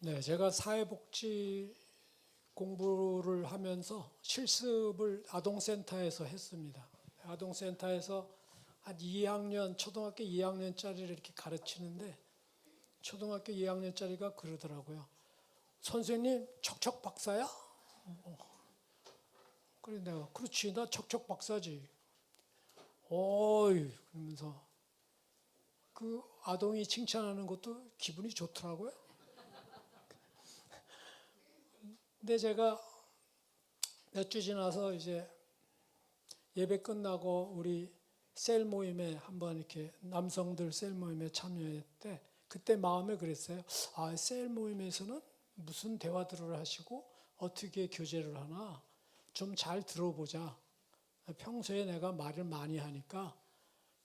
네, 제가 사회복지 공부를 하면서 실습을 아동센터에서 했습니다. 아동센터에서 한 2학년, 초등학교 2학년짜리를 이렇게 가르치는데 초등학교 2학년짜리가 그러더라고요. 선생님, 척척 박사야? 그래 내가 그렇지, 나 척척 박사지. 어이, 그러면서 그 아동이 칭찬하는 것도 기분이 좋더라고요. 근데 제가 몇 주 지나서 이제 예배 끝나고 우리 셀 모임에 한번 이렇게 남성들 셀 모임에 참여했대. 그때 마음에 그랬어요. 아, 셀 모임에서는 무슨 대화들을 하시고 어떻게 교제를 하나 좀 잘 들어보자. 평소에 내가 말을 많이 하니까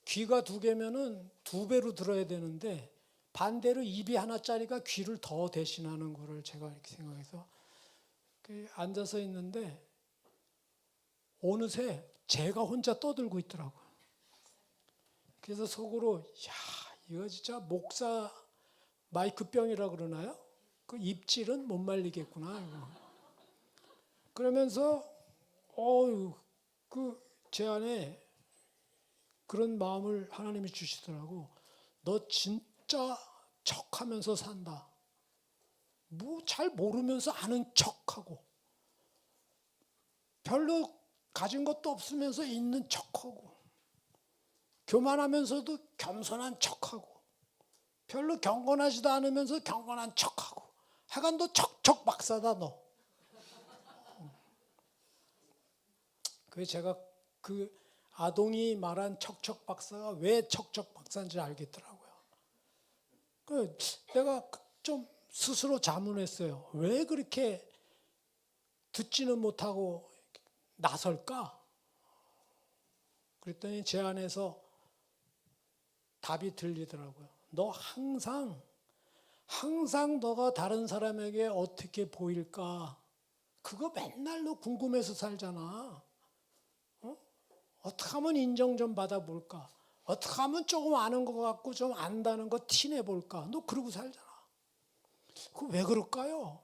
귀가 두 개면은 두 배로 들어야 되는데 반대로 입이 하나짜리가 귀를 더 대신하는 거를 제가 이렇게 생각해서 앉아서 있는데 어느새 제가 혼자 떠들고 있더라고요. 그래서 속으로 야, 이거 진짜 목사 마이크병이라 그러나요? 그 입질은 못 말리겠구나. 이거. 그러면서 그 제 안에 그런 마음을 하나님이 주시더라고. 너 진짜 척하면서 산다. 뭐 잘 모르면서 아는 척하고 별로 가진 것도 없으면서 있는 척하고 교만하면서도 겸손한 척하고 별로 경건하지도 않으면서 경건한 척하고 하여간 너 척척 박사다 너. 그래서 제가 그 아동이 말한 척척 박사가 왜 척척 박사인지 알겠더라고요. 그 내가 좀 스스로 자문했어요. 왜 그렇게 듣지는 못하고 나설까? 그랬더니 제 안에서 답이 들리더라고요. 너 항상 너가 다른 사람에게 어떻게 보일까? 그거 맨날 너 궁금해서 살잖아. 어떻게 하면 인정 좀 받아볼까? 어떻게 하면 조금 아는 것 같고 좀 안다는 거 티내볼까? 너 그러고 살잖아. 그거 왜 그럴까요?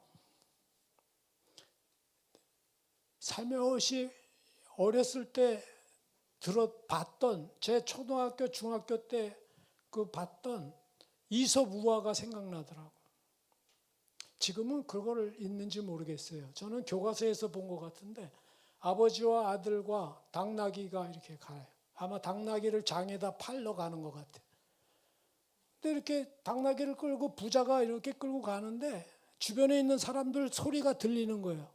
살며시 어렸을 때 봤던 제 초등학교, 중학교 때 그 봤던 이솝 우화가 생각나더라고요. 지금은 그거를 있는지 모르겠어요. 저는 교과서에서 본 것 같은데 아버지와 아들과 당나귀가 이렇게 가요. 아마 당나귀를 장에다 팔러 가는 것 같아요. 근데 이렇게 당나귀를 끌고 부자가 이렇게 끌고 가는데 주변에 있는 사람들 소리가 들리는 거예요.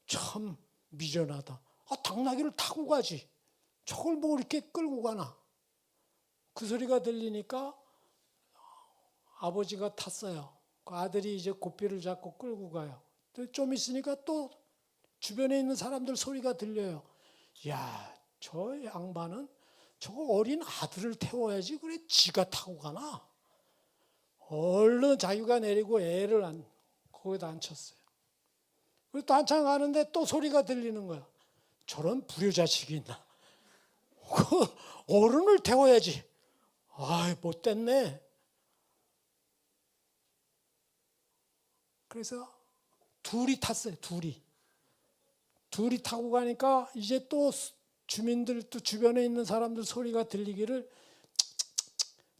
참 미련하다. 아, 당나귀를 타고 가지. 저걸 뭐 이렇게 끌고 가나. 그 소리가 들리니까 아버지가 탔어요. 그 아들이 이제 고삐를 잡고 끌고 가요. 좀 있으니까 또 주변에 있는 사람들 소리가 들려요. 야, 저 양반은 저거 어린 아들을 태워야지 그래 지가 타고 가나. 얼른 자기가 내리고 애를 거기다 앉혔어요. 그리고 또 한참 가는데 또 소리가 들리는 거야. 저런 불효자식이 있나. 어른을 태워야지. 아이, 못됐네. 그래서 둘이 탔어요. 둘이 타고 가니까 이제 또 주민들 또 주변에 있는 사람들 소리가 들리기를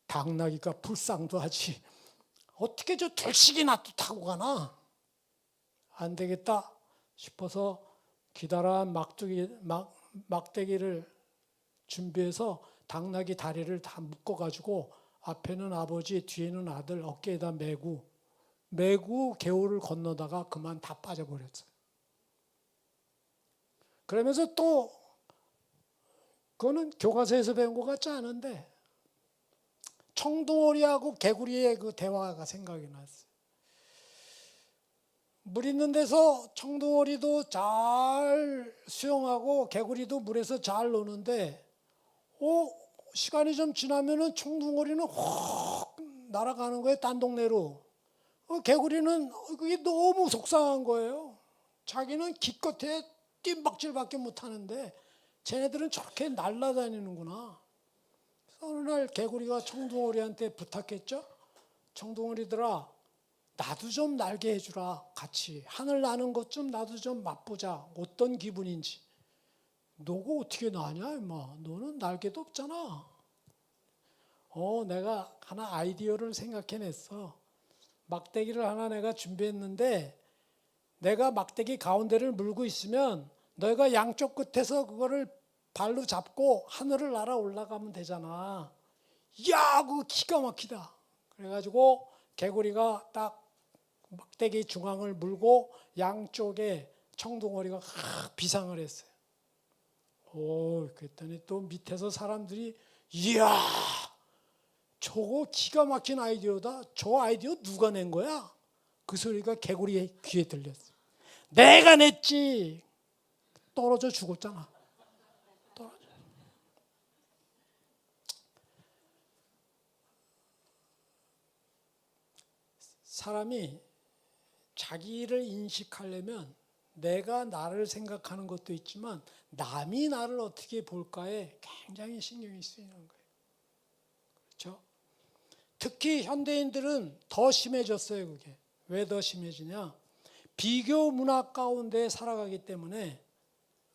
당나귀가 불쌍도 하지. 어떻게 저 둘씩이나 또 타고 가나. 안 되겠다 싶어서 기다란 막대기를 준비해서 당나귀 다리를 다 묶어가지고 앞에는 아버지, 뒤에는 아들 어깨에다 메고 개울을 건너다가 그만 다 빠져버렸어요. 그러면서 또 그거는 교과서에서 배운 것 같지 않은데 청둥오리하고 개구리의 그 대화가 생각이 났어요. 물 있는 데서 청둥오리도 잘 수영하고 개구리도 물에서 잘 노는데 시간이 좀 지나면은 청둥오리는 확 날아가는 거예요. 딴 동네로. 개구리는 그게 너무 속상한 거예요. 자기는 기껏해 뜀박질밖에 못하는데 쟤네들은 저렇게 날아다니는구나. 그래서 어느 날 개구리가 청둥오리한테 부탁했죠. 청둥오리들아, 나도 좀 날게 해주라. 같이 하늘 나는 것 좀 나도 좀 맛보자. 어떤 기분인지. 너가 어떻게 나냐 임마. 너는 날개도 없잖아. 내가 하나 아이디어를 생각해냈어. 막대기를 하나 내가 준비했는데 내가 막대기 가운데를 물고 있으면 너희가 양쪽 끝에서 그거를 발로 잡고 하늘을 날아 올라가면 되잖아. 야, 그거 기가 막히다. 그래가지고 개구리가 딱 막대기 중앙을 물고 양쪽에 청둥오리가 비상을 했어요. 그랬더니 또 밑에서 사람들이 이야, 저거 기가 막힌 아이디어다. 저 아이디어 누가 낸 거야? 그 소리가 개구리의 귀에 들렸어. 내가 냈지. 떨어져 죽었잖아. 떨어져. 사람이 자기를 인식하려면 내가 나를 생각하는 것도 있지만 남이 나를 어떻게 볼까에 굉장히 신경이 쓰이는 거예요. 그렇죠? 특히 현대인들은 더 심해졌어요. 그게. 왜 더 심해지냐? 비교 문화 가운데 살아가기 때문에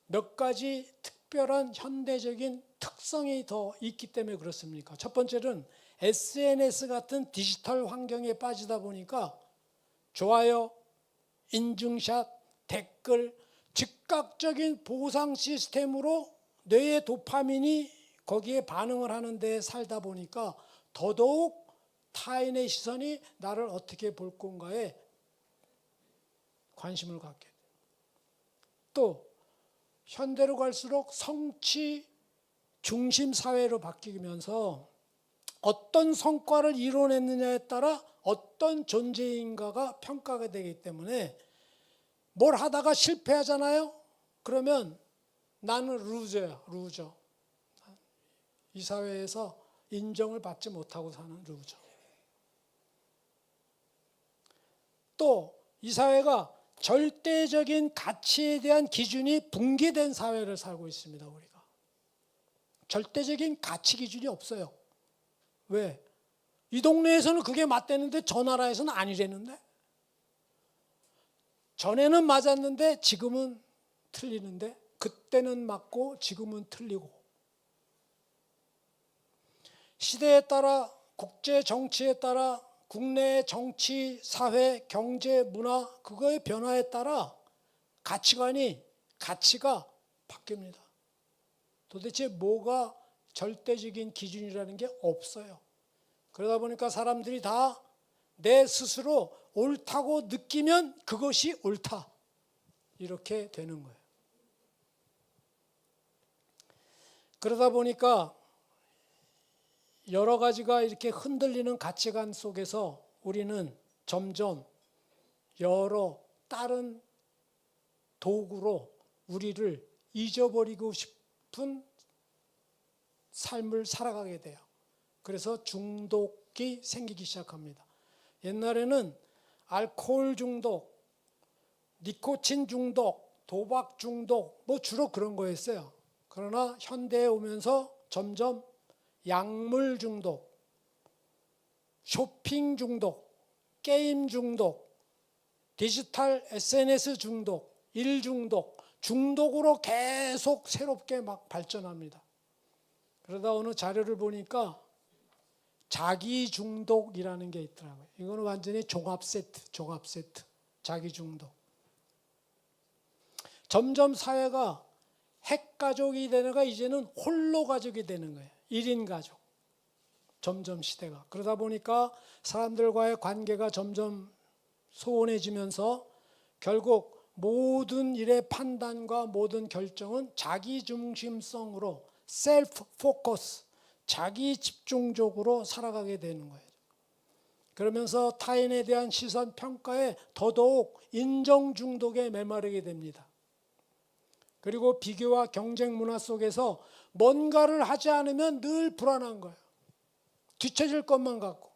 몇 가지 특별한 현대적인 특성이 더 있기 때문에 그렇습니까? 첫 번째는 SNS 같은 디지털 환경에 빠지다 보니까 좋아요, 인증샷, 댓글, 즉각적인 보상 시스템으로 뇌의 도파민이 거기에 반응을 하는 데 살다 보니까 더더욱 타인의 시선이 나를 어떻게 볼 건가에 관심을 갖게 돼요. 또 현대로 갈수록 성취 중심 사회로 바뀌면서 어떤 성과를 이뤄냈느냐에 따라 어떤 존재인가가 평가가 되기 때문에 뭘 하다가 실패하잖아요. 그러면 나는 루저야, 루저. 이 사회에서 인정을 받지 못하고 사는 루저. 또 이 사회가 절대적인 가치에 대한 기준이 붕괴된 사회를 살고 있습니다. 우리가. 절대적인 가치 기준이 없어요. 왜? 이 동네에서는 그게 맞대는데 저 나라에서는 아니라는데? 전에는 맞았는데 지금은 틀리는데? 그때는 맞고 지금은 틀리고. 시대에 따라 국제 정치에 따라 국내 정치, 사회, 경제, 문화 그거의 변화에 따라 가치가 바뀝니다. 도대체 뭐가 절대적인 기준이라는 게 없어요. 그러다 보니까 사람들이 다 내 스스로 옳다고 느끼면 그것이 옳다. 이렇게 되는 거예요. 그러다 보니까 여러 가지가 이렇게 흔들리는 가치관 속에서 우리는 점점 여러 다른 도구로 우리를 잊어버리고 싶은 삶을 살아가게 돼요. 그래서 중독이 생기기 시작합니다. 옛날에는 알코올 중독, 니코틴 중독, 도박 중독 뭐 주로 그런 거였어요. 그러나 현대에 오면서 점점 약물 중독, 쇼핑 중독, 게임 중독, 디지털 SNS 중독, 일 중독, 중독으로 계속 새롭게 막 발전합니다. 그러다 어느 자료를 보니까 자기 중독이라는 게 있더라고요. 이거는 완전히 종합 세트, 자기 중독. 점점 사회가 핵가족이 되다가 이제는 홀로 가족이 되는 거예요. 1인 가족. 점점 시대가. 그러다 보니까 사람들과의 관계가 점점 소원해지면서 결국 모든 일의 판단과 모든 결정은 자기중심성으로 셀프 포커스, 자기 집중적으로 살아가게 되는 거예요. 그러면서 타인에 대한 시선 평가에 더더욱 인정 중독에 메마르게 됩니다. 그리고 비교와 경쟁 문화 속에서 뭔가를 하지 않으면 늘 불안한 거예요. 뒤처질 것만 같고.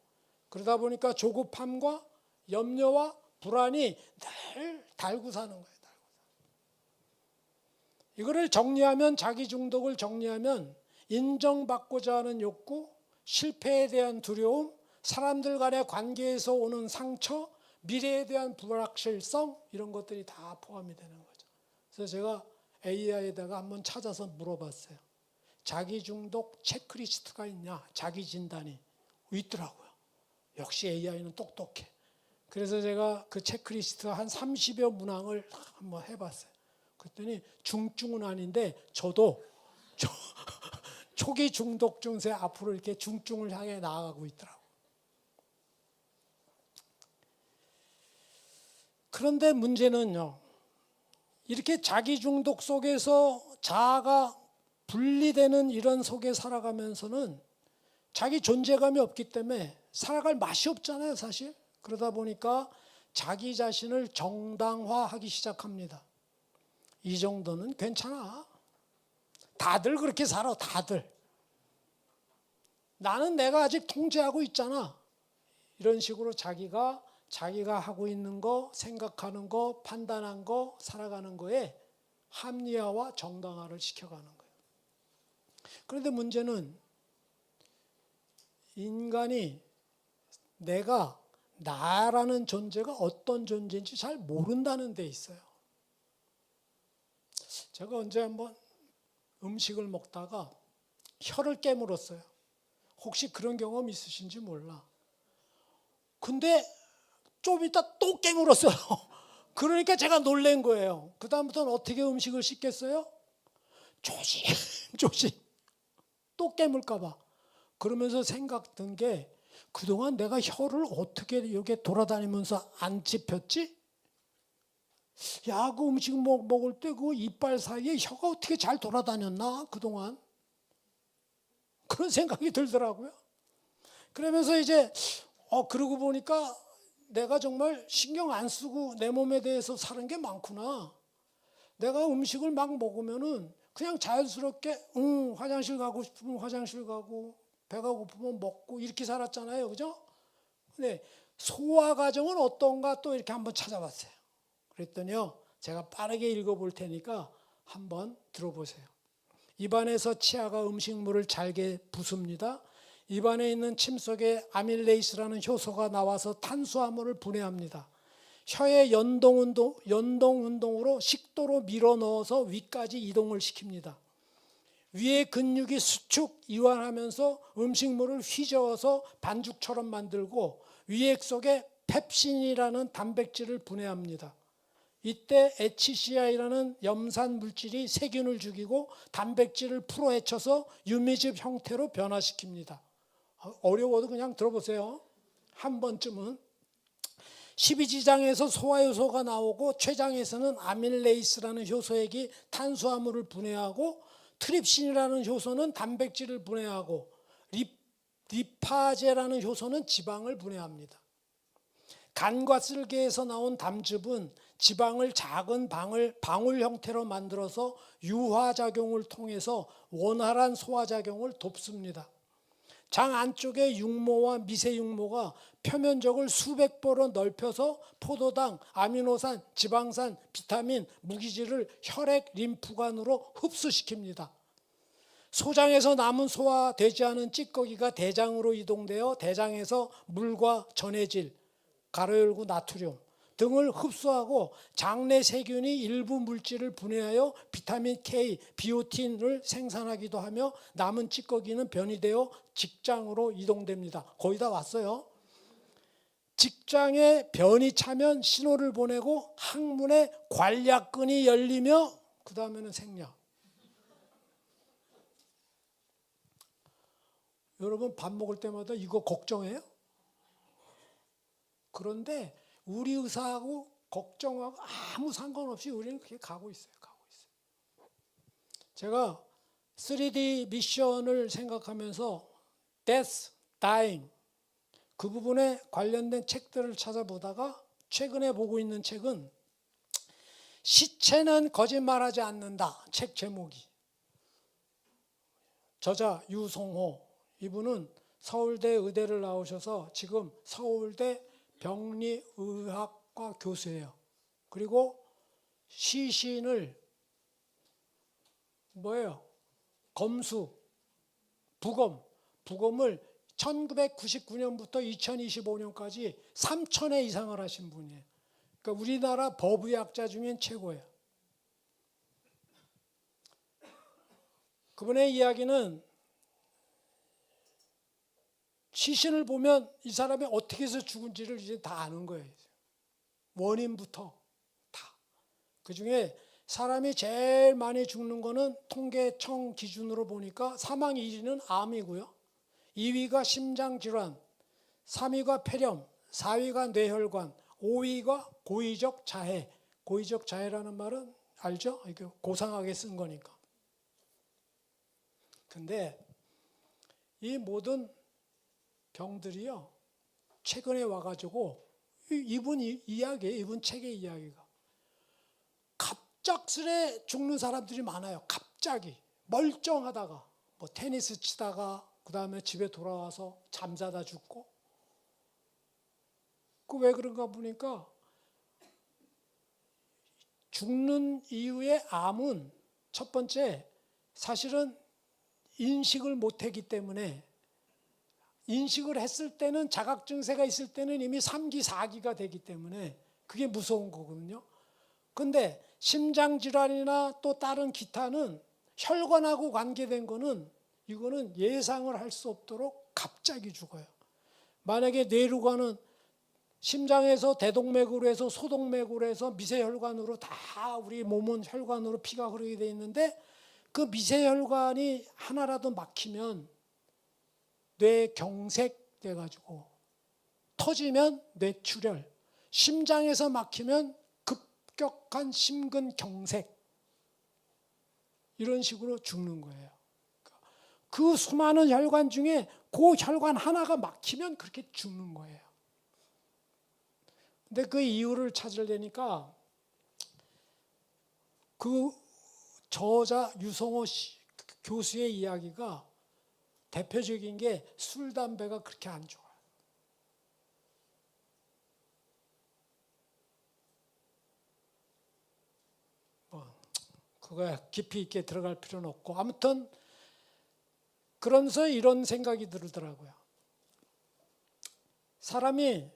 그러다 보니까 조급함과 염려와 불안이 늘 달고 사는 거예요. 이거를 정리하면, 자기 중독을 정리하면 인정받고자 하는 욕구, 실패에 대한 두려움, 사람들 간의 관계에서 오는 상처, 미래에 대한 불확실성 이런 것들이 다 포함이 되는 거죠. 그래서 제가 AI에다가 한번 찾아서 물어봤어요. 자기 중독 체크리스트가 있냐? 자기 진단이 있더라고요. 역시 AI는 똑똑해. 그래서 제가 그 체크리스트 한 30여 문항을 한번 해봤어요. 그랬더니 중증은 아닌데 저도 초기 중독 증세 앞으로 이렇게 중증을 향해 나아가고 있더라고요. 그런데 문제는요. 이렇게 자기 중독 속에서 자아가 분리되는 이런 속에 살아가면서는 자기 존재감이 없기 때문에 살아갈 맛이 없잖아요, 사실. 그러다 보니까 자기 자신을 정당화하기 시작합니다. 이 정도는 괜찮아. 다들 그렇게 살아, 다들. 나는 내가 아직 통제하고 있잖아. 이런 식으로 자기가 하고 있는 거, 생각하는 거, 판단한 거, 살아가는 거에 합리화와 정당화를 시켜가는 거예요. 그런데 문제는 인간이 내가 나라는 존재가 어떤 존재인지 잘 모른다는 데 있어요. 제가 언제 한번 음식을 먹다가 혀를 깨물었어요. 혹시 그런 경험 있으신지 몰라. 근데 좀 이따 또 깨물었어요. 그러니까 제가 놀란 거예요. 그 다음부터는 어떻게 음식을 씻겠어요? 조심 또 깨물까 봐. 그러면서 생각 든 게 그동안 내가 혀를 어떻게 이렇게 돌아다니면서 안 찝혔지? 야, 그 음식 먹을 때 그 이빨 사이에 혀가 어떻게 잘 돌아다녔나 그동안? 그런 생각이 들더라고요. 그러면서 이제 그러고 보니까 내가 정말 신경 안 쓰고 내 몸에 대해서 사는 게 많구나. 내가 음식을 막 먹으면은 그냥 자연스럽게 화장실 가고 싶으면 화장실 가고 배가 고프면 먹고 이렇게 살았잖아요. 그죠? 근데 소화 과정은 어떤가 또 이렇게 한번 찾아봤어요. 그랬더니요. 제가 빠르게 읽어볼 테니까 한번 들어보세요. 입안에서 치아가 음식물을 잘게 부숩니다. 입안에 있는 침 속에 아밀레이스라는 효소가 나와서 탄수화물을 분해합니다. 혀의 연동 운동으로 식도로 밀어 넣어서 위까지 이동을 시킵니다. 위의 근육이 수축, 이완하면서 음식물을 휘저어서 반죽처럼 만들고 위액 속에 펩신이라는 단백질을 분해합니다. 이때 HCI라는 염산 물질이 세균을 죽이고 단백질을 풀어헤쳐서 유미즙 형태로 변화시킵니다. 어려워도 그냥 들어보세요. 한 번쯤은. 12지장에서 소화효소가 나오고 췌장에서는 아밀레이스라는 효소액이 탄수화물을 분해하고 트립신이라는 효소는 단백질을 분해하고 리파제라는 효소는 지방을 분해합니다. 간과 쓸개에서 나온 담즙은 지방을 작은 방울 형태로 만들어서 유화작용을 통해서 원활한 소화작용을 돕습니다. 장 안쪽의 육모와 미세육모가 표면적을 수백 배로 넓혀서 포도당, 아미노산, 지방산, 비타민, 무기질을 혈액, 림프관으로 흡수시킵니다. 소장에서 남은 소화되지 않은 찌꺼기가 대장으로 이동되어 대장에서 물과 전해질, 가로 열고 나트륨 등을 흡수하고 장내 세균이 일부 물질을 분해하여 비타민 K, 비오틴을 생산하기도 하며 남은 찌꺼기는 변이되어 직장으로 이동됩니다. 거의 다 왔어요. 직장에 변이 차면 신호를 보내고 항문에 관략근이 열리며 그 다음에는 생략. 여러분 밥 먹을 때마다 이거 걱정해요? 그런데 우리 의사하고 걱정하고 아무 상관없이 우리는 그렇게 가고 있어요. 제가 3D 미션을 생각하면서 Death, Dying 그 부분에 관련된 책들을 찾아보다가 최근에 보고 있는 책은 시체는 거짓말하지 않는다. 책 제목이. 저자 유성호 이분은 서울대 의대를 나오셔서 지금 서울대 병리의학과 교수예요. 그리고 시신을 검수, 부검을 1999년부터 2025년까지 3,000회 이상을 하신 분이에요. 그러니까 우리나라 법의학자 중엔 최고예요. 그분의 이야기는 시신을 보면 이 사람이 어떻게 해서 죽은지를 이제 다 아는 거예요. 원인부터 다. 그중에 사람이 제일 많이 죽는 거는 통계청 기준으로 보니까 사망 1위는 암이고요. 2위가 심장질환, 3위가 폐렴, 4위가 뇌혈관, 5위가 고의적 자해. 고의적 자해라는 말은 알죠? 이게 고상하게 쓴 거니까. 근데 이 모든 병들이요, 최근에 와가지고 이분 이야기예요. 이분 책의 이야기가. 갑작스레 죽는 사람들이 많아요. 갑자기 멀쩡하다가 뭐 테니스 치다가 그 다음에 집에 돌아와서 잠자다 죽고. 그 왜 그런가 보니까 죽는 이유의 암은 첫 번째 사실은 인식을 못했기 때문에, 인식을 했을 때는 자각 증세가 있을 때는 이미 3기, 4기가 되기 때문에 그게 무서운 거거든요. 근데 심장질환이나 또 다른 기타는 혈관하고 관계된 거는 이거는 예상을 할 수 없도록 갑자기 죽어요. 만약에 뇌류관은 심장에서 대동맥으로 해서 소동맥으로 해서 미세혈관으로 다 우리 몸은 혈관으로 피가 흐르게 돼 있는데 그 미세혈관이 하나라도 막히면 뇌경색 돼가지고 터지면 뇌출혈, 심장에서 막히면 급격한 심근경색, 이런 식으로 죽는 거예요. 그 수많은 혈관 중에 그 혈관 하나가 막히면 그렇게 죽는 거예요. 근데 그 이유를 찾으려니까 그 저자 유성호 교수의 이야기가 대표적인 게 술, 담배가 그렇게 안 좋아요. 그거에 깊이 있게 들어갈 필요는 없고, 아무튼 그러면서 이런 생각이 들더라고요. 사람이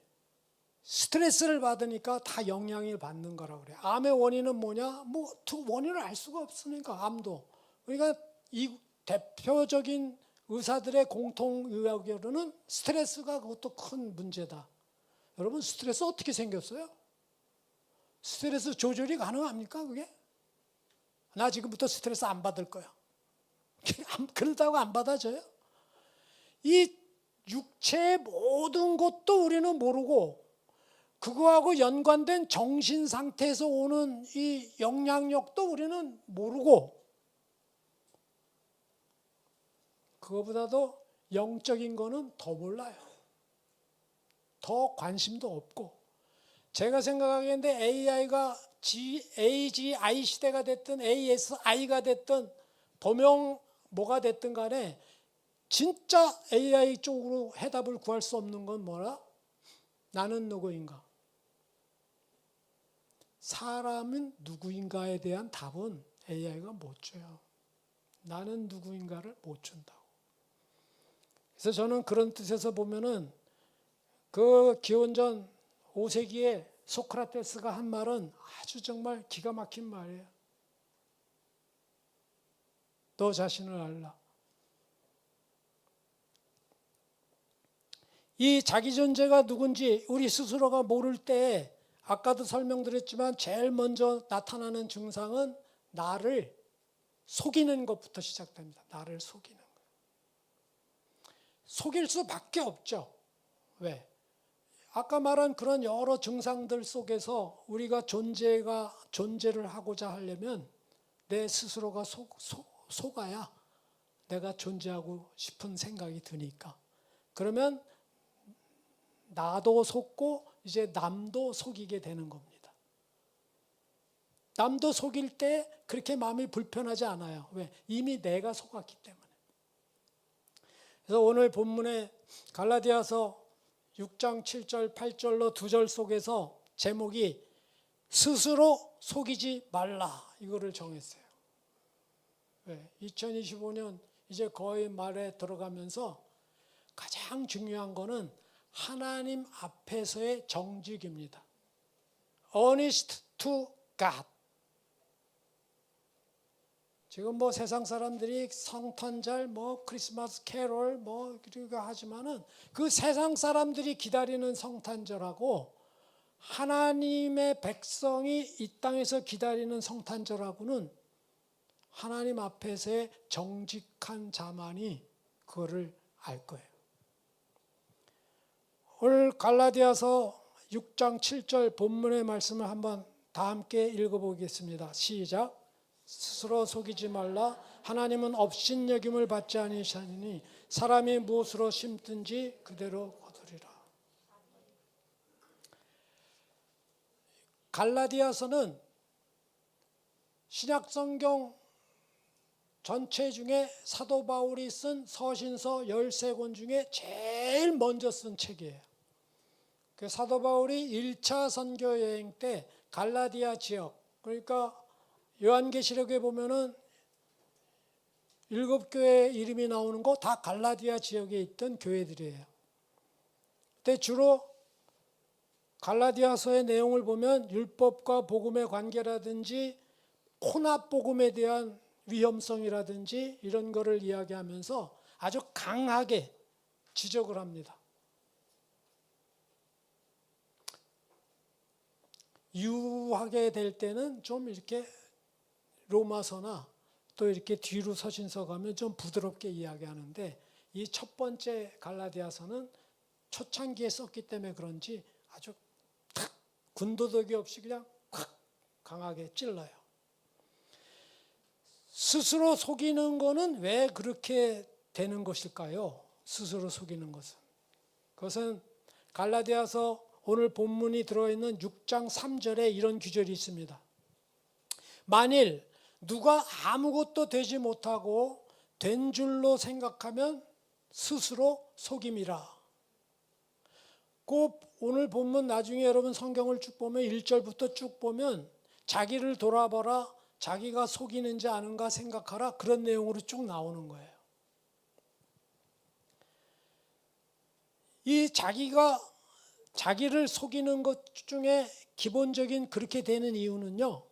스트레스를 받으니까 다 영향을 받는 거라고 그래요. 암의 원인은 뭐냐? 뭐 원인을 알 수가 없으니까, 암도. 그러니까 이 대표적인 의사들의 공통 의학으로는 스트레스가 그것도 큰 문제다. 여러분, 스트레스 어떻게 생겼어요? 스트레스 조절이 가능합니까, 그게? 나 지금부터 스트레스 안 받을 거야. 그러다고 안 받아져요? 이 육체의 모든 것도 우리는 모르고 그거하고 연관된 정신 상태에서 오는 이 영향력도 우리는 모르고, 그거보다도 영적인 거는 더 몰라요. 더 관심도 없고. 제가 생각하기에는 AI가 AGI 시대가 됐든 ASI가 됐든 범용 뭐가 됐든 간에 진짜 AI 쪽으로 해답을 구할 수 없는 건 뭐라? 나는 누구인가? 사람은 누구인가에 대한 답은 AI가 못 줘요. 나는 누구인가를 못 준다고. 그래서 저는 그런 뜻에서 보면은 그 기원전 5세기에 소크라테스가 한 말은 아주 정말 기가 막힌 말이에요. 너 자신을 알라. 이 자기 존재가 누군지 우리 스스로가 모를 때, 아까도 설명드렸지만 제일 먼저 나타나는 증상은 나를 속이는 것부터 시작됩니다. 나를 속이는 것. 속일 수밖에 없죠. 왜? 아까 말한 그런 여러 증상들 속에서 우리가 존재를 하고자 하려면 내 스스로가 속아야 내가 존재하고 싶은 생각이 드니까. 그러면 나도 속고 이제 남도 속이게 되는 겁니다. 남도 속일 때 그렇게 마음이 불편하지 않아요. 왜? 이미 내가 속았기 때문에. 그래서 오늘 본문에 갈라디아서 6장 7절 8절로 2절 속에서 제목이 스스로 속이지 말라, 이거를 정했어요. 왜? 2025년 이제 거의 말에 들어가면서 가장 가장 중요한 거는 하나님 앞에서의 정직입니다. Honest to God. 지금 뭐 세상 사람들이 성탄절, 뭐 크리스마스 캐롤, 뭐 그리고 하지만은 그 세상 사람들이 기다리는 성탄절하고 하나님의 백성이 이 땅에서 기다리는 성탄절하고는 하나님 앞에서의 정직한 자만이 그거를 알 거예요. 오늘 갈라디아서 6장 7절 본문의 말씀을 한번 다 함께 읽어보겠습니다. 시작. 스스로 속이지 말라. 하나님은 업신여김을 받지 아니하시니 사람이 무엇으로 심든지 그대로 거두리라. 갈라디아서는 신약성경 전체 중에 사도 바울이 쓴 서신서 13권 중에 제일 먼저 쓴 책이에요. 그 사도 바울이 1차 선교 여행 때 갈라디아 지역, 그러니까 요한계시록에 보면은 7교회 이름이 나오는 거 다 갈라디아 지역에 있던 교회들이에요. 근데 주로 갈라디아서의 내용을 보면 율법과 복음의 관계라든지 혼합 복음에 대한 위험성이라든지 이런 거를 이야기하면서 아주 강하게 지적을 합니다. 유하게 될 때는 좀 이렇게 로마서나 또 이렇게 뒤로 서신서 가면 좀 부드럽게 이야기하는데 이 첫 번째 갈라디아서는 초창기에 썼기 때문에 그런지 아주 탁 군더더기 없이 그냥 확 강하게 찔러요. 스스로 속이는 거는 왜 그렇게 되는 것일까요? 스스로 속이는 것은. 그것은 갈라디아서 오늘 본문이 들어있는 6장 3절에 이런 규절이 있습니다. 만일 누가 아무것도 되지 못하고 된 줄로 생각하면 스스로 속임이라. 그 오늘 본문 나중에 여러분 성경을 쭉 보면 1절부터 쭉 보면 자기를 돌아봐라. 자기가 속이는지 아는가 생각하라. 그런 내용으로 쭉 나오는 거예요. 이 자기를 속이는 것 중에 기본적인 그렇게 되는 이유는요.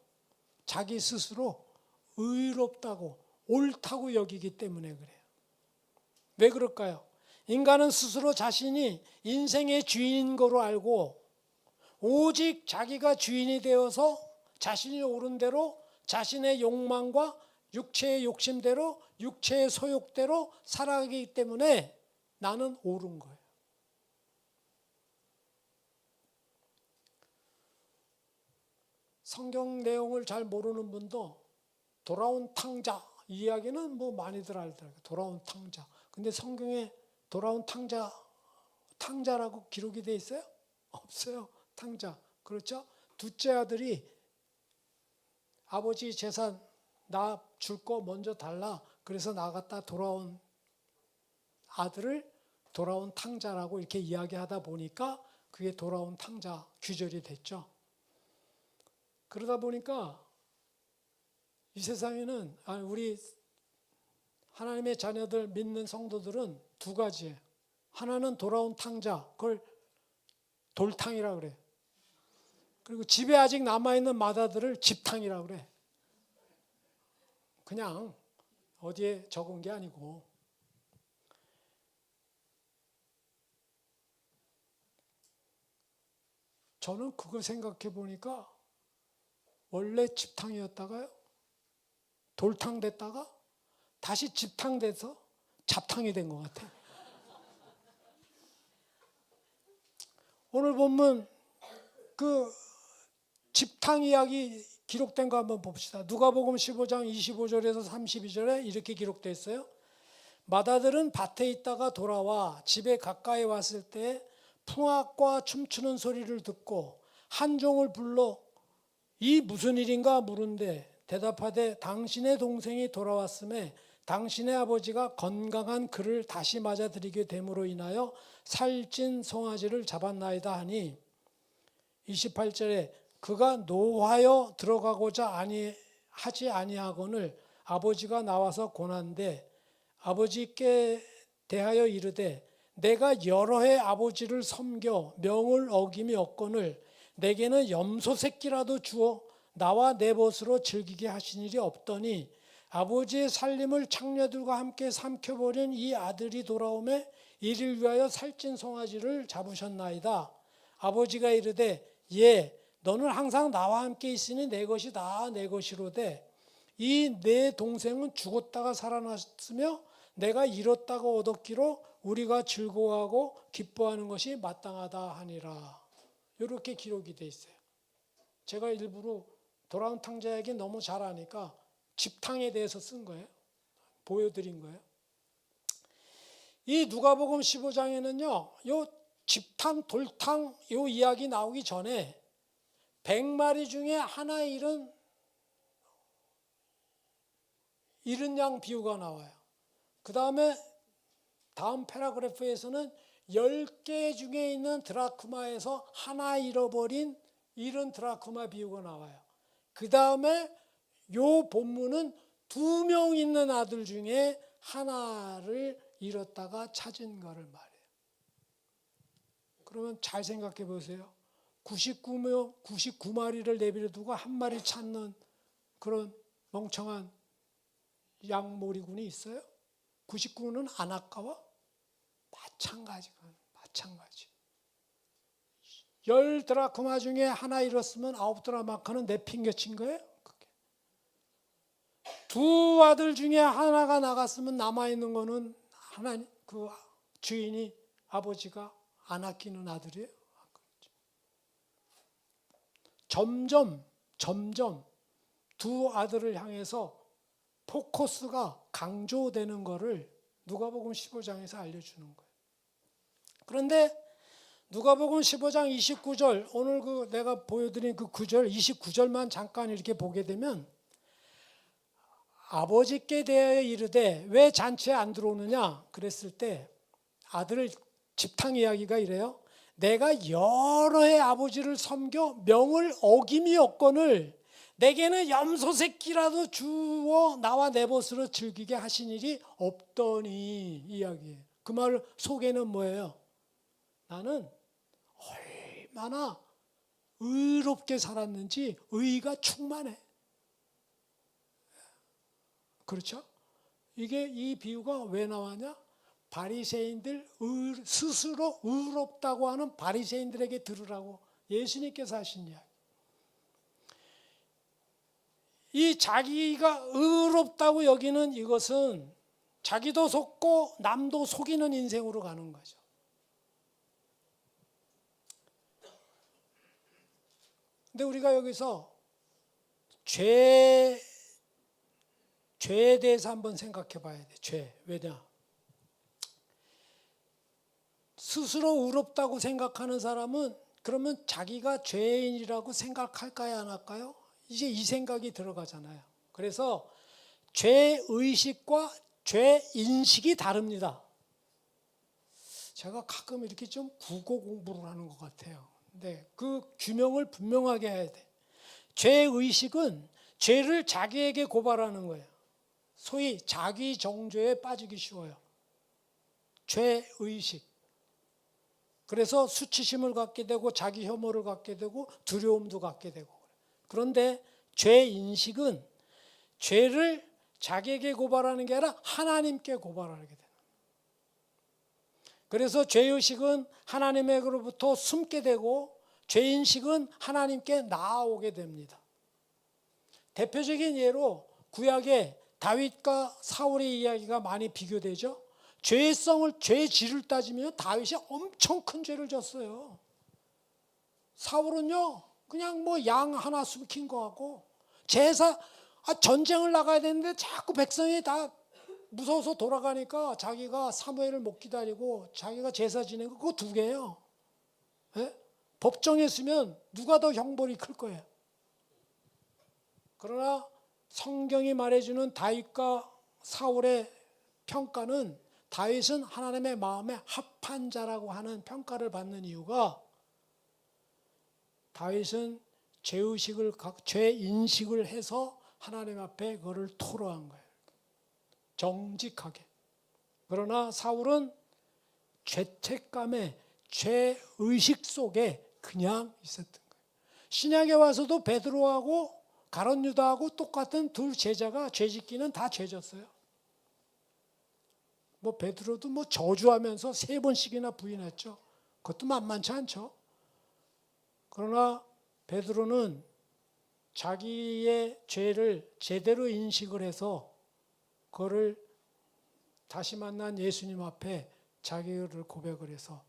자기 스스로 의롭다고 옳다고 여기기 때문에 그래요. 왜 그럴까요? 인간은 스스로 자신이 인생의 주인인 거로 알고 오직 자기가 주인이 되어서 자신이 옳은 대로 자신의 욕망과 육체의 욕심대로 육체의 소욕대로 살아가기 때문에 나는 옳은 거예요. 성경 내용을 잘 모르는 분도 돌아온 탕자 이야기는 뭐 많이들 알더라고요. 돌아온 탕자. 근데 성경에 돌아온 탕자라고 기록이 돼 있어요? 없어요. 탕자. 그렇죠? 둘째 아들이 아버지 재산 나 줄 거 먼저 달라. 그래서 나갔다 돌아온 아들을 돌아온 탕자라고 이렇게 이야기하다 보니까 그게 돌아온 탕자 규절이 됐죠. 그러다 보니까 이 세상에는 우리 하나님의 자녀들 믿는 성도들은 두 가지예요. 하나는 돌아온 탕자, 그걸 돌탕이라고 그래. 그리고 집에 아직 남아있는 마다들을 집탕이라고 그래. 그냥 어디에 적은 게 아니고. 저는 그걸 생각해 보니까 원래 집탕이었다가요. 돌탕 됐다가 다시 집탕 돼서 잡탕이 된 것 같아요. 오늘 보면 그 집탕 이야기 기록된 거 한번 봅시다. 누가복음 15장 25절에서 32절에 이렇게 기록되어 있어요. 마다들은 밭에 있다가 돌아와 집에 가까이 왔을 때 풍악과 춤추는 소리를 듣고 한 종을 불러 이 무슨 일인가 물은데 대답하되 당신의 동생이 돌아왔음에 당신의 아버지가 건강한 그를 다시 맞아들이게 됨으로 인하여 살찐 송아지를 잡았나이다 하니 28절에 그가 노하여 들어가고자 하지 아니하거늘 아버지가 나와서 고난데 아버지께 대하여 이르되 내가 여러 해 아버지를 섬겨 명을 어김이 없거늘 내게는 염소 새끼라도 주어 나와 내 벗으로 즐기게 하신 일이 없더니 아버지의 살림을 창녀들과 함께 삼켜버린 이 아들이 돌아오매 이를 위하여 살찐 송아지를 잡으셨나이다. 아버지가 이르되 예 너는 항상 나와 함께 있으니 내 것이 다 내 것이로되 이 내 동생은 죽었다가 살아났으며 내가 잃었다가 얻었기로 우리가 즐거워하고 기뻐하는 것이 마땅하다 하니라. 이렇게 기록이 돼 있어요. 제가 일부러 돌아온 탕자 이야기 너무 잘 아니까 집탕에 대해서 쓴 거예요. 보여드린 거예요. 이 누가복음 15장에는요. 요 집탕, 돌탕 요 이야기 나오기 전에 100마리 중에 하나 잃은 양 비유가 나와요. 그 다음에 다음 패러그래프에서는 10개 중에 있는 드라크마에서 하나 잃어버린 잃은 드라크마 비유가 나와요. 그 다음에 요 본문은 2명 있는 아들 중에 하나를 잃었다가 찾은 거를 말해요. 그러면 잘 생각해 보세요. 99마리를 내버려 두고 한 마리 찾는 그런 멍청한 양모리군이 있어요? 99는 안 아까워? 마찬가지. 10 드라크마 중에 하나 잃었으면 9 드라마카는 내 핑계친 거예요? 그게. 2 아들 중에 하나가 나갔으면 남아있는 거는 하나님, 그 주인이 아버지가 안 아끼는 아들이에요? 점점 2 아들을 향해서 포커스가 강조되는 거를 누가복음 15장에서 알려주는 거예요. 그런데 누가복음 15장 29절 오늘 그 내가 보여드린 그 9절 29절만 잠깐 이렇게 보게 되면 아버지께 대하여 이르되 왜 잔치에 안 들어오느냐 그랬을 때 아들 집탕 이야기가 이래요. 내가 여러 해 아버지를 섬겨 명을 어김이 없거늘 내게는 염소 새끼라도 주어 나와 내 벗으로 즐기게 하신 일이 없더니 이야기예요. 그 말 속에는 뭐예요? 나는 얼마나 의롭게 살았는지 의가 충만해. 그렇죠? 이 비유가 왜 나왔냐? 바리새인들 스스로 의롭다고 하는 바리새인들에게 들으라고 예수님께서 하신 이야기. 이 자기가 의롭다고 여기는 이것은 자기도 속고 남도 속이는 인생으로 가는 거죠. 근데 우리가 여기서 죄에 대해서 한번 생각해 봐야 돼. 죄. 왜냐? 스스로 의롭다고 생각하는 사람은 그러면 자기가 죄인이라고 생각할까요? 안 할까요? 이제 이 생각이 들어가잖아요. 그래서 죄의식과 죄인식이 다릅니다. 제가 가끔 이렇게 좀 국어 공부를 하는 것 같아요. 근데 그 규명을 분명하게 해야 돼. 죄의식은 죄를 자기에게 고발하는 거예요. 소위 자기 정죄에 빠지기 쉬워요. 죄의식. 그래서 수치심을 갖게 되고 자기 혐오를 갖게 되고 두려움도 갖게 되고. 그런데 죄인식은 죄를 자기에게 고발하는 게 아니라 하나님께 고발하게 되는 거예요. 그래서 죄의식은 하나님에게로부터 숨게 되고 죄인식은 하나님께 나아오게 됩니다. 대표적인 예로 구약에 다윗과 사울의 이야기가 많이 비교되죠. 죄질을 따지면 다윗이 엄청 큰 죄를 졌어요. 사울은요 그냥 뭐 양 하나 숨긴 거 같고 전쟁을 나가야 되는데 자꾸 백성이 다 무서워서 돌아가니까 자기가 사무엘을 못 기다리고 자기가 제사 지낸 거 그거 2개예요. 예? 법정에 쓰면 누가 더 형벌이 클 거예요. 그러나 성경이 말해주는 다윗과 사울의 평가는 다윗은 하나님의 마음에 합한 자라고 하는 평가를 받는 이유가 다윗은 죄인식을 해서 하나님 앞에 그거를 토로한 거예요. 정직하게. 그러나 사울은 죄책감에 죄의식 속에 그냥 있었던 거예요. 신약에 와서도 베드로하고 가룟 유다하고 똑같은 두 제자가 죄짓기는 다 죄졌어요. 뭐 베드로도 뭐 저주하면서 3번씩이나 부인했죠. 그것도 만만치 않죠. 그러나 베드로는 자기의 죄를 제대로 인식을 해서 그거를 다시 만난 예수님 앞에 자기를 고백을 해서,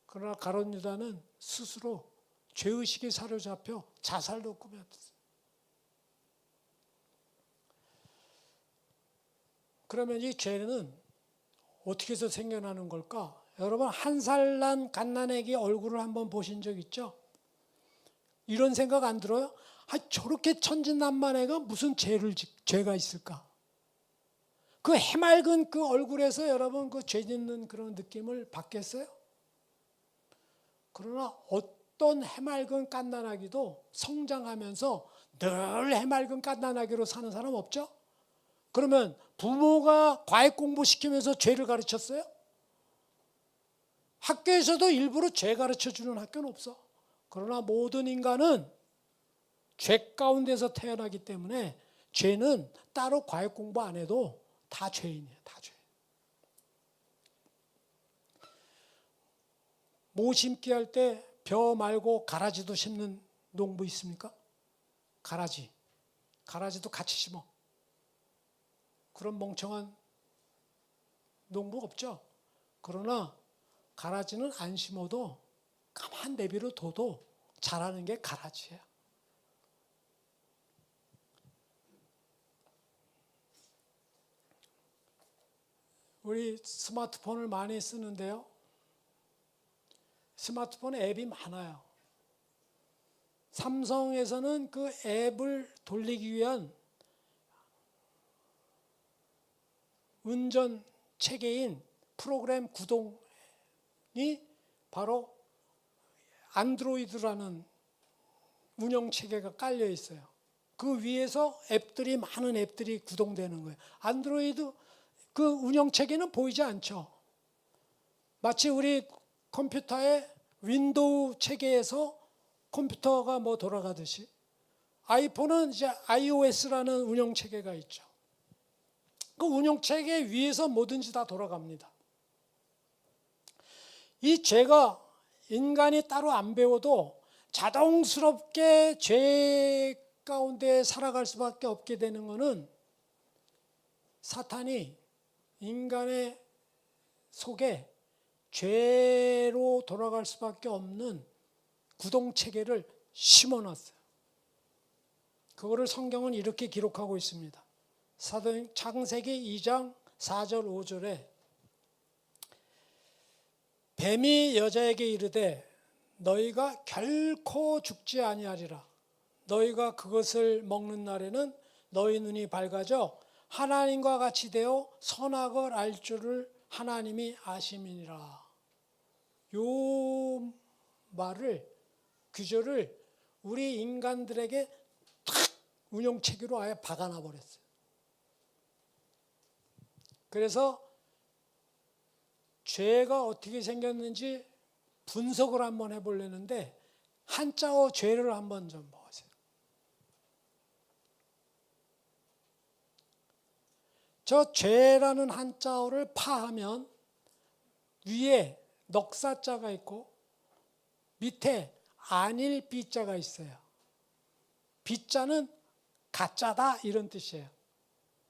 그러나 가룟 유다는 스스로 죄의식에 사로잡혀 자살도 꾸몄어요. 그러면 이 죄는 어떻게 해서 생겨나는 걸까? 여러분, 한 살 난 갓난아기 얼굴을 한번 보신 적 있죠? 이런 생각 안 들어요? 아, 저렇게 천진난만해가 무슨 죄가 있을까? 그 해맑은 그 얼굴에서 여러분 그 죄 짓는 그런 느낌을 받겠어요? 그러나 어떤 해맑은 갓난아기도 성장하면서 늘 해맑은 갓난아기로 사는 사람 없죠? 그러면 부모가 과외 공부시키면서 죄를 가르쳤어요? 학교에서도 일부러 죄 가르쳐주는 학교는 없어. 그러나 모든 인간은 죄 가운데서 태어나기 때문에 죄는 따로 과외 공부 안 해도 다 죄인이에요. 다 죄. 모 심기 할 때 벼 말고 가라지도 심는 농부 있습니까? 가라지도 같이 심어. 그런 멍청한 농부 없죠. 그러나 가라지는 안 심어도 가만 내비로 둬도 자라는 게 가라지예요. 우리 스마트폰을 많이 쓰는데요. 스마트폰 앱이 많아요. 삼성에서는 그 앱을 돌리기 위한 운전 체계인 프로그램 구동이 바로 안드로이드라는 운영 체계가 깔려 있어요. 그 위에서 많은 앱들이 구동되는 거예요. 안드로이드 그 운영 체계는 보이지 않죠. 마치 우리 컴퓨터의 윈도우 체계에서 컴퓨터가 뭐 돌아가듯이 아이폰은 이제 iOS라는 운영 체계가 있죠. 그 운영 체계 위에서 뭐든지 다 돌아갑니다. 이 죄가 인간이 따로 안 배워도 자동스럽게 죄 가운데 살아갈 수밖에 없게 되는 것은 사탄이 인간의 속에 죄로 돌아갈 수밖에 없는 구동체계를 심어놨어요. 그거를 성경은 이렇게 기록하고 있습니다. 사도행 창세기 2장 4절 5절에 뱀이 여자에게 이르되 너희가 결코 죽지 아니하리라. 너희가 그것을 먹는 날에는 너희 눈이 밝아져 하나님과 같이 되어 선악을 알 줄을 하나님이 아심이니라. 요 말을 규절을 우리 인간들에게 탁 운영체계로 아예 박아놔 버렸어요. 그래서 죄가 어떻게 생겼는지 분석을 한번 해보려는데 한자어 죄를 한번 좀 보세요. 저 죄라는 한자어를 파하면 위에 넉사자가 있고 밑에 아닐 비자가 있어요. 비자는 가짜다 이런 뜻이에요.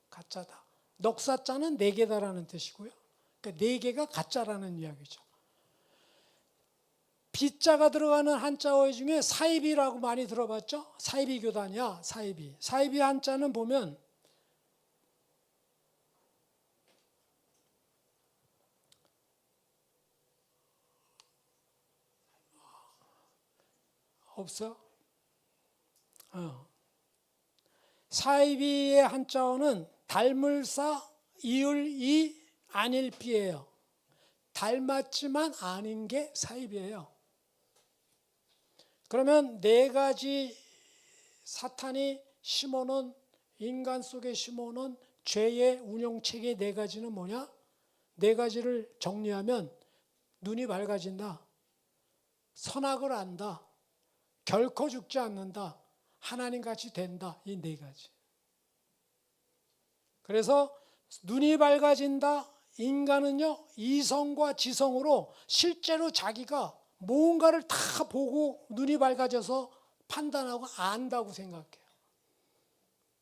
가짜다. 넉사자는 네 개다라는 뜻이고요. 그러니까 네 개가 가짜라는 이야기죠. 비자가 들어가는 한자어 중에 사이비라고 많이 들어봤죠? 사이비 교단이야, 사이비. 사이비 한자는 보면 없어? 사이비의 한자어는 닮을사 이을이 아닐비예요. 닮았지만 아닌 게 사이비예요. 그러면 네 가지 사탄이 심어놓은 인간 속에 심어놓은 죄의 운영체계 네 가지는 뭐냐? 네 가지를 정리하면 눈이 밝아진다, 선악을 안다, 결코 죽지 않는다, 하나님같이 된다. 이 네 가지. 그래서 눈이 밝아진다. 인간은요, 이성과 지성으로 실제로 자기가 뭔가를 다 보고 눈이 밝아져서 판단하고 안다고 생각해요.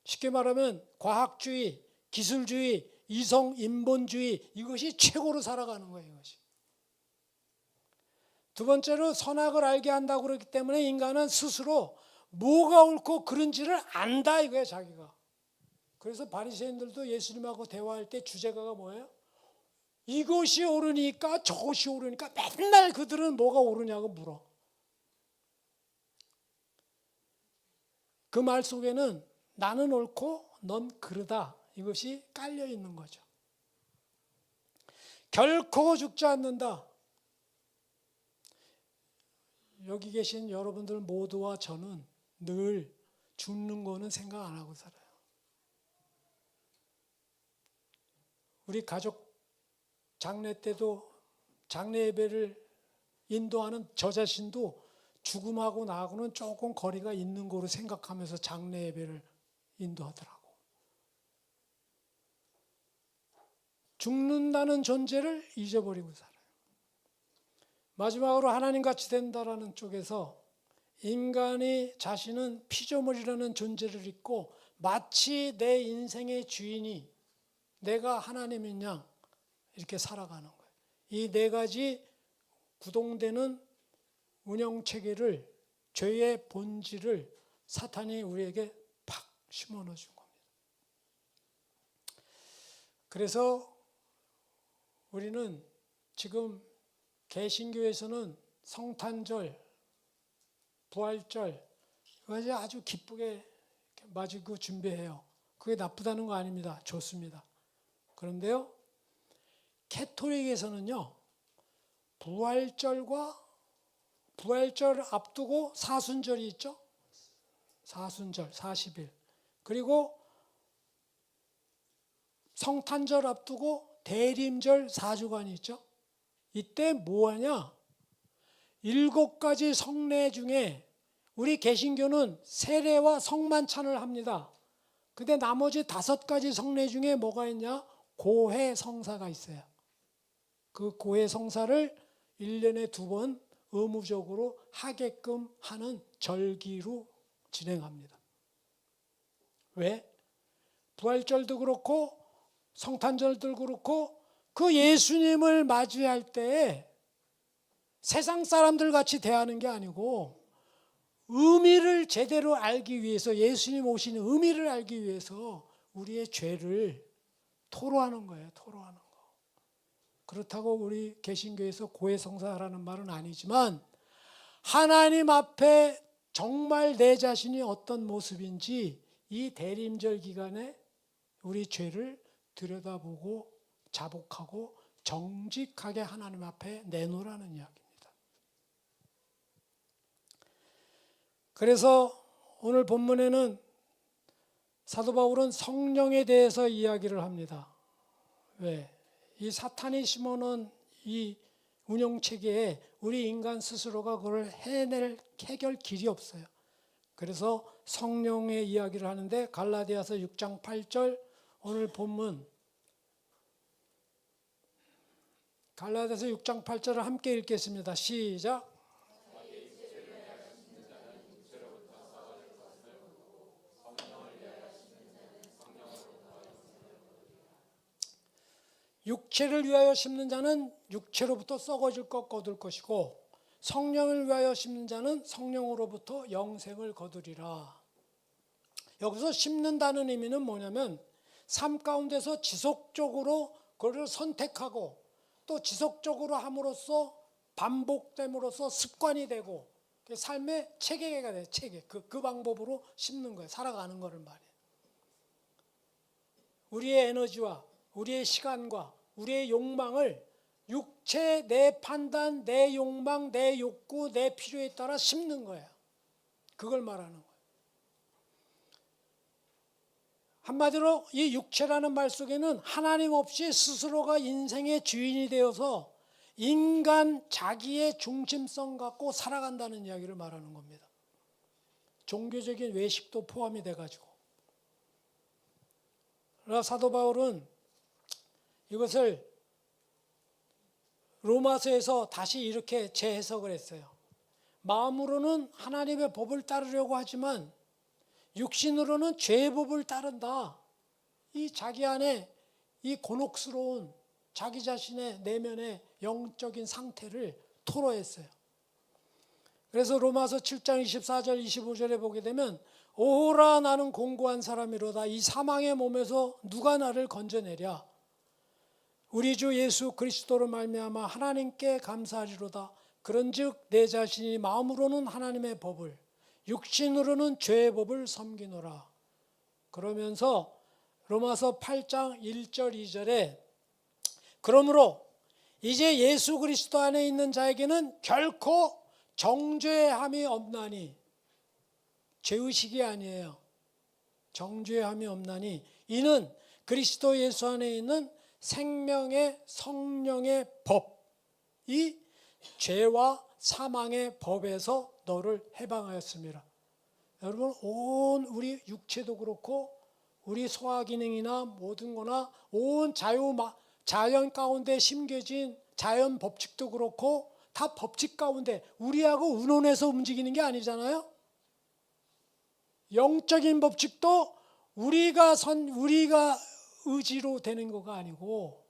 쉽게 말하면 과학주의, 기술주의, 이성 인본주의, 이것이 최고로 살아가는 거예요. 이것이. 두 번째로 선악을 알게 한다고 그러기 때문에 인간은 스스로 뭐가 옳고 그른지를 안다 이거예요, 자기가. 그래서 바리새인들도 예수님하고 대화할 때 주제가가 뭐예요? 이것이 옳으니까 저것이 옳으니까 맨날 그들은 뭐가 옳으냐고 물어. 그 말 속에는 나는 옳고 넌 그르다, 이것이 깔려 있는 거죠. 결코 죽지 않는다. 여기 계신 여러분들 모두와 저는 늘 죽는 거는 생각 안 하고 살아요. 우리 가족 장례 때도 장례 예배를 인도하는 저 자신도 죽음하고 나하고는 조금 거리가 있는 거로 생각하면서 장례 예배를 인도하더라고. 죽는다는 존재를 잊어버리고 살아요. 마지막으로 하나님같이 된다라는 쪽에서 인간이 자신은 피조물이라는 존재를 잊고 마치 내 인생의 주인이 내가 하나님인 양 이렇게 살아가는 거예요. 이 네 가지 구동되는 운영체계를, 죄의 본질을 사탄이 우리에게 팍 심어넣어 준 겁니다. 그래서 우리는 지금 개신교에서는 성탄절, 부활절 이거 아주 기쁘게 맞이고 준비해요. 그게 나쁘다는 거 아닙니다. 좋습니다. 그런데요, 캐톨릭에서는요, 부활절 앞두고 사순절이 있죠. 사순절 40일. 그리고 성탄절 앞두고 대림절 4주간이 있죠. 이때 뭐하냐? 7가지 성례 중에 우리 개신교는 세례와 성만찬을 합니다. 근데 나머지 5가지 성례 중에 뭐가 있냐? 고해 성사가 있어요. 그 고해 성사를 1년에 2번 의무적으로 하게끔 하는 절기로 진행합니다. 왜? 부활절도 그렇고 성탄절도 그렇고 그 예수님을 맞이할 때 세상 사람들 같이 대하는 게 아니고 의미를 제대로 알기 위해서, 예수님 오시는 의미를 알기 위해서 우리의 죄를 토로하는 거예요. 토로하는 거. 그렇다고 우리 개신교에서 고해성사라는 말은 아니지만 하나님 앞에 정말 내 자신이 어떤 모습인지 이 대림절 기간에 우리 죄를 들여다보고 자복하고 정직하게 하나님 앞에 내놓으라는 이야기입니다. 그래서 오늘 본문에는 사도 바울은 성령에 대해서 이야기를 합니다. 왜? 이 사탄이 심어놓은 이 운영체계에 우리 인간 스스로가 그걸 해결 길이 없어요. 그래서 성령의 이야기를 하는데 갈라디아서 6장 8절 오늘 본문 갈라디아서 6장 8절을 함께 읽겠습니다. 시작. 육체를 위하여 심는 자는 육체로부터 썩어질 것 거둘 것이고 성령을 위하여 심는 자는 성령으로부터 영생을 거두리라. 여기서 심는다는 의미는 뭐냐면 삶 가운데서 지속적으로 그걸 선택하고 또 지속적으로 함으로써 반복됨으로써 습관이 되고 삶의 체계가 돼요. 체계. 그 방법으로 심는 거예요. 살아가는 거를 말이에요. 우리의 에너지와 우리의 시간과 우리의 욕망을 육체, 내 판단, 내 욕망, 내 욕구, 내 필요에 따라 심는 거예요. 그걸 말하는 거예요. 한마디로 이 육체라는 말 속에는 하나님 없이 스스로가 인생의 주인이 되어서 인간 자기의 중심성 갖고 살아간다는 이야기를 말하는 겁니다. 종교적인 외식도 포함이 돼가지고. 그러나 사도 바울은 이것을 로마서에서 다시 이렇게 재해석을 했어요. 마음으로는 하나님의 법을 따르려고 하지만 육신으로는 죄의 법을 따른다. 이 자기 안에 이 곤혹스러운 자기 자신의 내면의 영적인 상태를 토로했어요. 그래서 로마서 7장 24절 25절에 보게 되면 오라 나는 공고한 사람이로다. 이 사망의 몸에서 누가 나를 건져내랴. 우리 주 예수 그리스도로 말미암아 하나님께 감사하리로다. 그런즉 내 자신이 마음으로는 하나님의 법을 육신으로는 죄의 법을 섬기노라. 그러면서 로마서 8장 1절 2절에 그러므로 이제 예수 그리스도 안에 있는 자에게는 결코 정죄함이 없나니, 죄의식이 아니에요. 정죄함이 없나니 이는 그리스도 예수 안에 있는 생명의 성령의 법이 죄와 사망의 법에서 너를 해방하였습니다. 여러분, 온 우리 육체도 그렇고 우리 소화기능이나 모든 거나 온 자연 가운데 심겨진 자연 법칙도 그렇고 다 법칙 가운데 우리하고 의논해서 움직이는 게 아니잖아요. 영적인 법칙도 우리가 의지로 되는 거가 아니고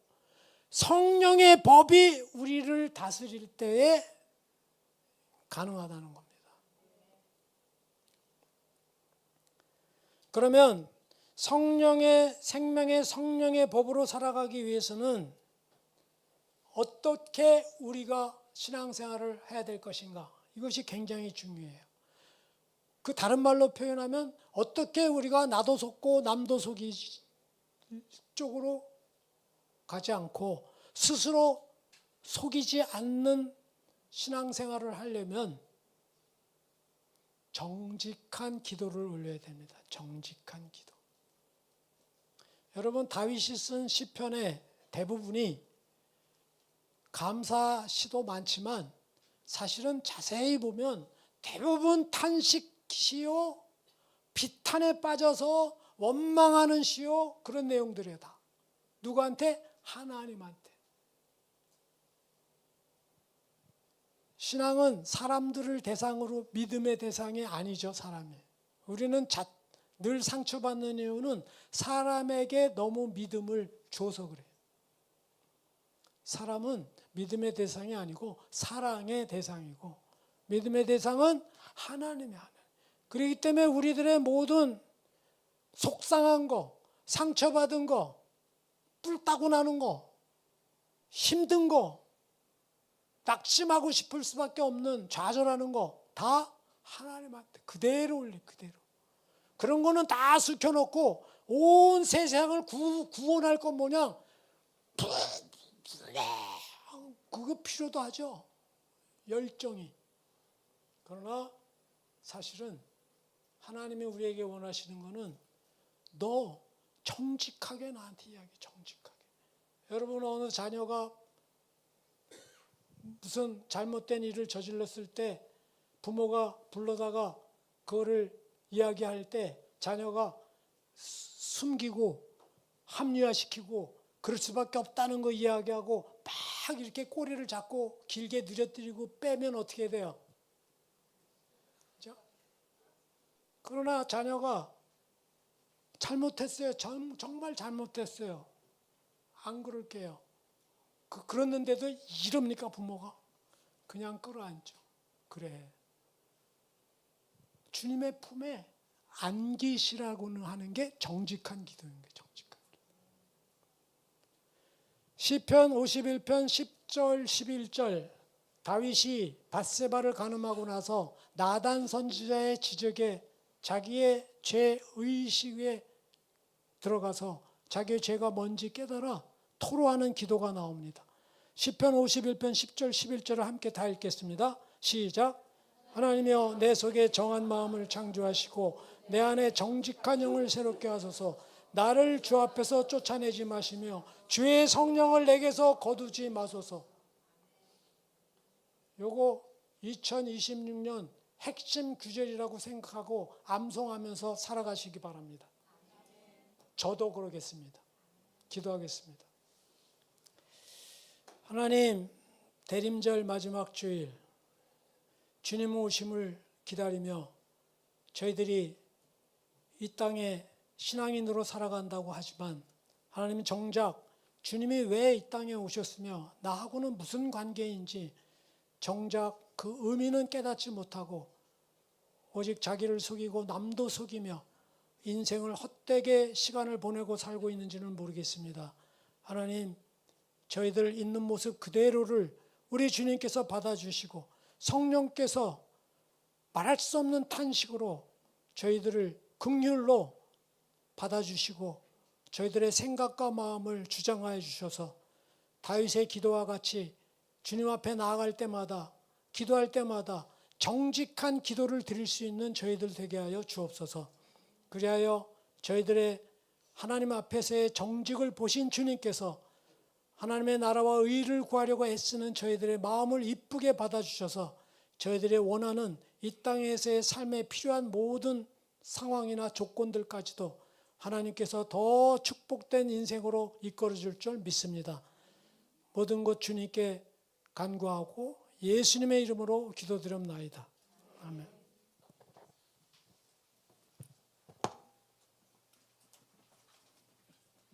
성령의 법이 우리를 다스릴 때에 가능하다는 겁니다. 그러면 생명의 성령의 법으로 살아가기 위해서는 어떻게 우리가 신앙생활을 해야 될 것인가? 이것이 굉장히 중요해요. 그 다른 말로 표현하면 어떻게 우리가 나도 속고 남도 속이 쪽으로 가지 않고 스스로 속이지 않는 신앙생활을 하려면 정직한 기도를 올려야 됩니다. 정직한 기도. 여러분, 다윗이 쓴 시편의 대부분이 감사 시도 많지만 사실은 자세히 보면 대부분 탄식시요, 비탄에 빠져서 원망하는 시요, 그런 내용들이에요. 다. 누구한테? 하나님한테. 신앙은 사람들을 대상으로 믿음의 대상이 아니죠. 사람이. 우리는 늘 상처받는 이유는 사람에게 너무 믿음을 줘서 그래요. 사람은 믿음의 대상이 아니고 사랑의 대상이고 믿음의 대상은 하나님이 하나님. 그렇기 때문에 우리들의 모든 속상한 거, 상처받은 거, 뿔 따고 나는 거, 힘든 거, 낙심하고 싶을 수밖에 없는 좌절하는 거 다 하나님한테 그대로 올려. 그대로. 그런 거는 다 숙여놓고 온 세상을 구원할 것 모양 그거 필요도 하죠. 열정이. 그러나 사실은 하나님이 우리에게 원하시는 거는 너 정직하게 나한테 이야기해. 정직하게. 여러분, 어느 자녀가 무슨 잘못된 일을 저질렀을 때 부모가 불러다가 그거를 이야기할 때 자녀가 숨기고 합리화시키고 그럴 수밖에 없다는 거 이야기하고 막 이렇게 꼬리를 잡고 길게 늘어뜨리고 빼면 어떻게 돼요? 그렇죠? 그러나 자녀가 잘못했어요. 정말 잘못했어요. 안 그럴게요. 그랬는데도 이럽니까 부모가? 그냥 끌어안죠. 그래. 주님의 품에 안기시라고는 하는 게 정직한 기도인 거예요. 정직한 기도. 시편 51편 10절 11절 다윗이 밧세바를 간음하고 나서 나단 선지자의 지적에 자기의 죄의식에 들어가서 자기의 죄가 뭔지 깨달아 토로하는 기도가 나옵니다. 시편 51편 10절 11절을 함께 다 읽겠습니다. 시작. 하나님이여 내 속에 정한 마음을 창조하시고 내 안에 정직한 영을 새롭게 하소서. 나를 주 앞에서 쫓아내지 마시며 주의 성령을 내게서 거두지 마소서. 요거 2026년 핵심 구절이라고 생각하고 암송하면서 살아가시기 바랍니다. 저도 그러겠습니다. 기도하겠습니다. 하나님, 대림절 마지막 주일 주님 오심을 기다리며 저희들이 이 땅에 신앙인으로 살아간다고 하지만 하나님, 정작 주님이 왜 이 땅에 오셨으며 나하고는 무슨 관계인지 정작 그 의미는 깨닫지 못하고 오직 자기를 속이고 남도 속이며 인생을 헛되게 시간을 보내고 살고 있는지는 모르겠습니다. 하나님, 저희들 있는 모습 그대로를 우리 주님께서 받아주시고 성령께서 말할 수 없는 탄식으로 저희들을 긍휼로 받아주시고 저희들의 생각과 마음을 주장하여 주셔서 다윗의 기도와 같이 주님 앞에 나아갈 때마다 기도할 때마다 정직한 기도를 드릴 수 있는 저희들 되게 하여 주옵소서. 그리하여 저희들의 하나님 앞에서의 정직을 보신 주님께서 하나님의 나라와 의를 구하려고 애쓰는 저희들의 마음을 이쁘게 받아주셔서 저희들의 원하는 이 땅에서의 삶에 필요한 모든 상황이나 조건들까지도 하나님께서 더 축복된 인생으로 이끌어 줄 줄 믿습니다. 모든 것 주님께 간구하고 예수님의 이름으로 기도드립나이다. 아멘.